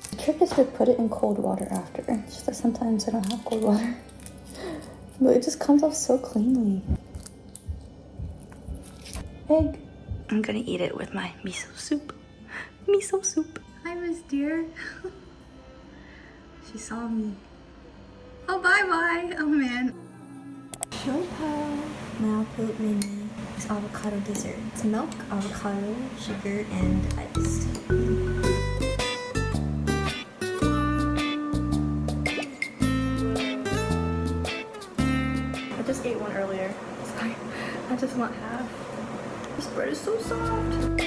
The trick is to put it in cold water after. It's just that sometimes I don't have cold water. But it just comes off so cleanly. Egg. I'm gonna eat it with my miso soup. Miso soup. Hi, Miss Dear. She saw me. Oh, bye-bye. Oh, man. Shortpao. My output menu is avocado dessert. It's milk, avocado, sugar, and ice. I just ate one earlier. Sorry. I just want half. This bread is so soft.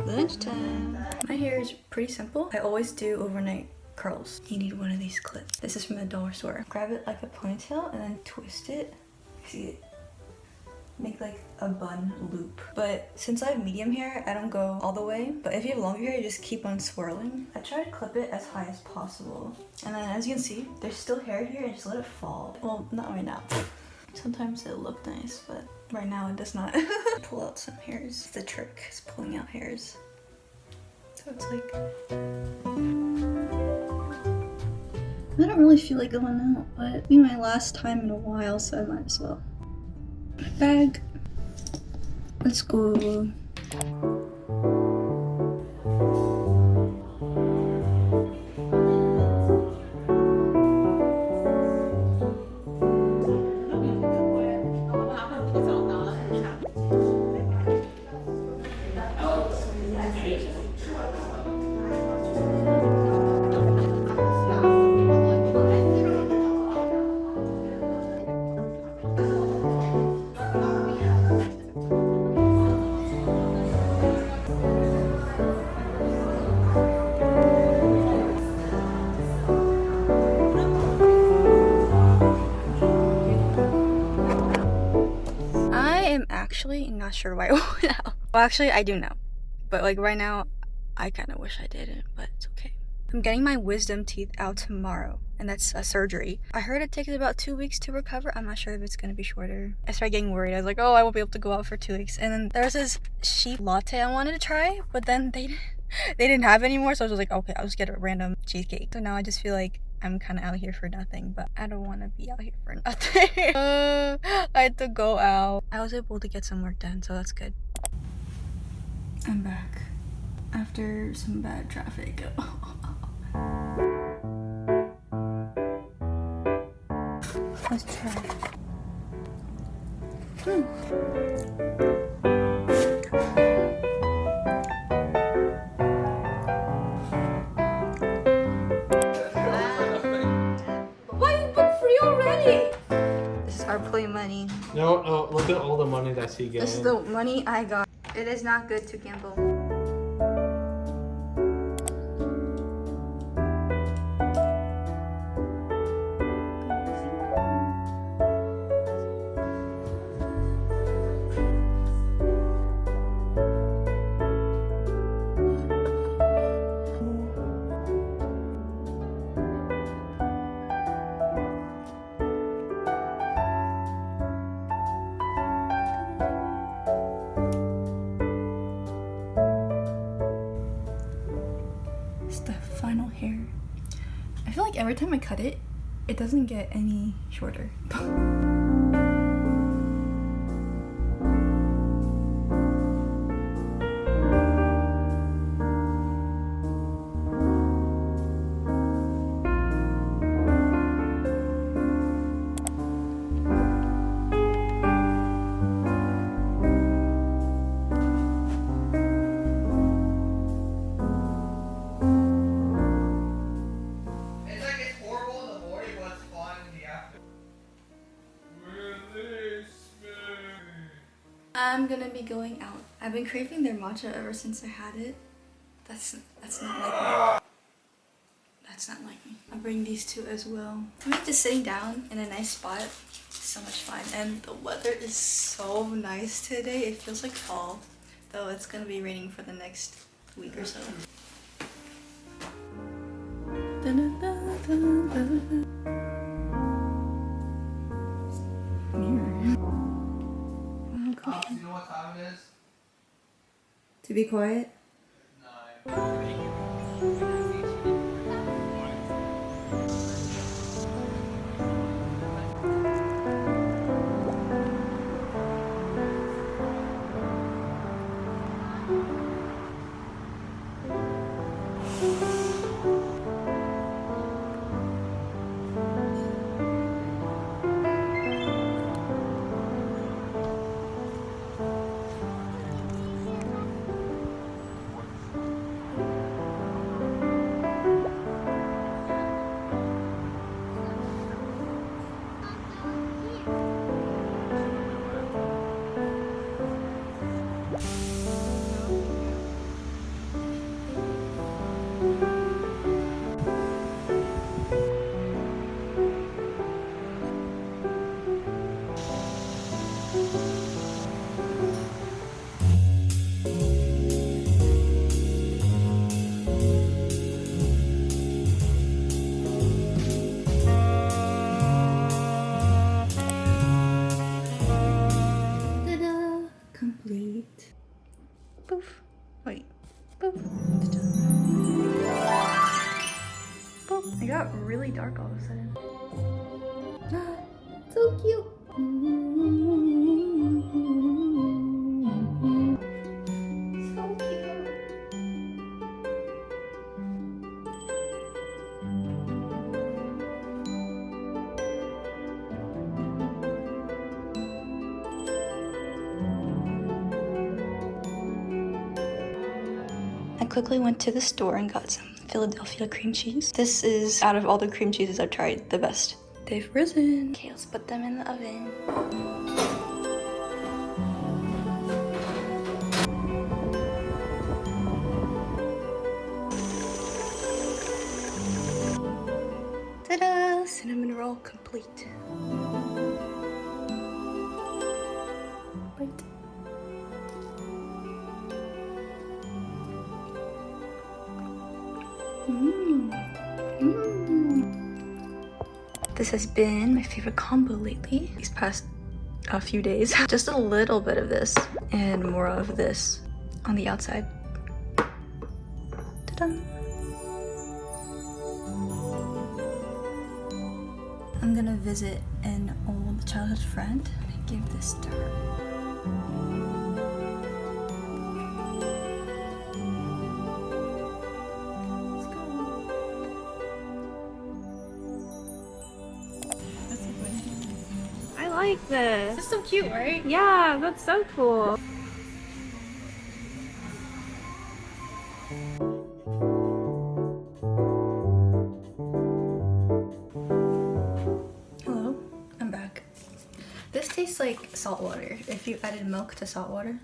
Lunchtime. My hair is pretty simple. I always do overnight curls. You need one of these clips. This is from the dollar store. Grab it like a ponytail and then twist it. See it? Make like a bun loop. But since I have medium hair, I don't go all the way. But if you have longer hair, you just keep on swirling. I try to clip it as high as possible. And then as you can see, there's still hair here and just let it fall. Well, not right now. Sometimes it'll look nice, but right now it does not. Pull out some hairs. The trick is pulling out hairs. So it's like... I don't really feel like going out, but it'll be my last time in a while, so I might as well. Bag. Let's go. I'm actually not sure why I went out. Well, actually, I do know. But like right now, I kind of wish I didn't, but it's okay. I'm getting my wisdom teeth out tomorrow, and that's a surgery. I heard it takes about 2 weeks to recover. I'm not sure if it's gonna be shorter. I started getting worried. I was like, oh, I won't be able to go out for 2 weeks. And then there was this sheep latte I wanted to try, but then they didn't have any more, so I was like, okay, I'll just get a random cheesecake. So now I just feel like I'm kind of out here for nothing, but I don't want to be out here for nothing. I had to go out. I was able to get some work done, so that's good. I'm back after some bad traffic. Let's try. Our play money. No, look at all the money that she gets. This is the money I got. It is not good to gamble. The final hair. I feel like every time I cut it, it doesn't get any shorter. I'm gonna be going out. I've been craving their matcha ever since I had it. That's not like me. That's not like me. I'll bring these two as well. I'm just sitting down in a nice spot. So much fun. And the weather is so nice today. It feels like fall. Though it's gonna be raining for the next week or so. You know what time it is? To be quiet? No. Poof. Wait. Boop. Boop. It got really dark all of a sudden. So cute. quickly went to the store and got some Philadelphia cream cheese. This is, out of all the cream cheeses I've tried, the best. They've risen. Okay, let's put them in the oven. Ta-da! Cinnamon roll complete. Right. This has been my favorite combo lately, these past few days. Just a little bit of this and more of this on the outside. Ta-da! I'm gonna visit an old childhood friend and give this to her. I like this. It's so cute, right? Yeah, that's so cool. Hello, I'm back. This tastes like salt water if you added milk to salt water.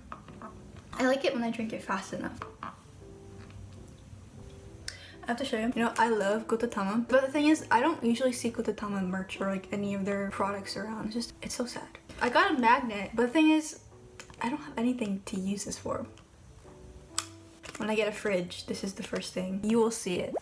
I like it when I drink it fast enough. I have to show you. You know, I love Guttatama, but the thing is, I don't usually see Guttatama merch or like any of their products around. It's so sad. I got a magnet, but the thing is, I don't have anything to use this for. When I get a fridge, this is the first thing. You will see it.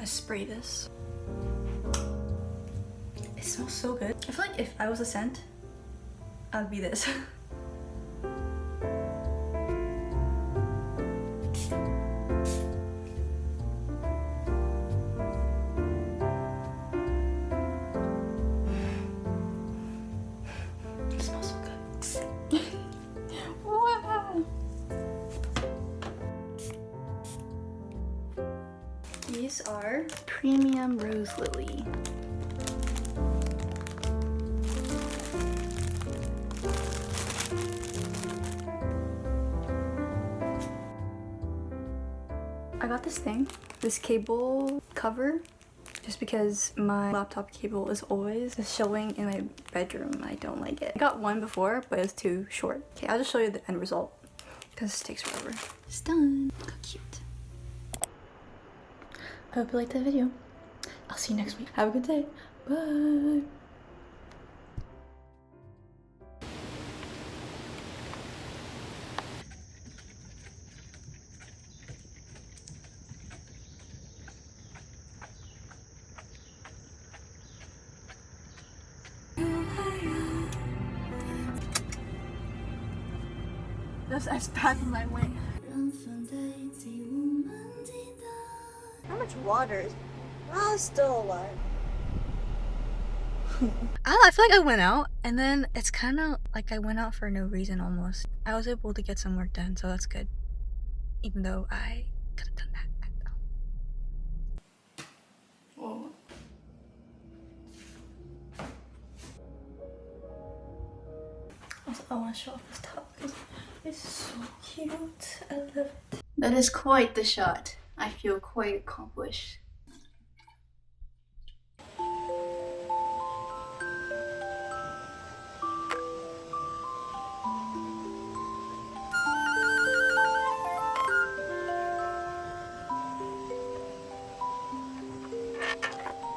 Spray this. It smells so good. I feel like if I was a scent, I would be this. It smells so good. Wow. These are premium rose lily. I got this cable cover, just because my laptop cable is always showing in my bedroom. I don't like it. I got one before, but it was too short. Okay, I'll just show you the end result, because this takes forever. It's done. Look how cute. I hope you liked that video. I'll see you next week. Have a good day. Bye. That's back in my way. How much water is... Oh, it's still alive. I feel like I went out and then it's kind of like I went out for no reason almost. I was able to get some work done, so that's good. Even though I could have done that. Whoa. Also, I want to show off this top because it's so cute. I love it. That is quite the shot. I feel quite accomplished.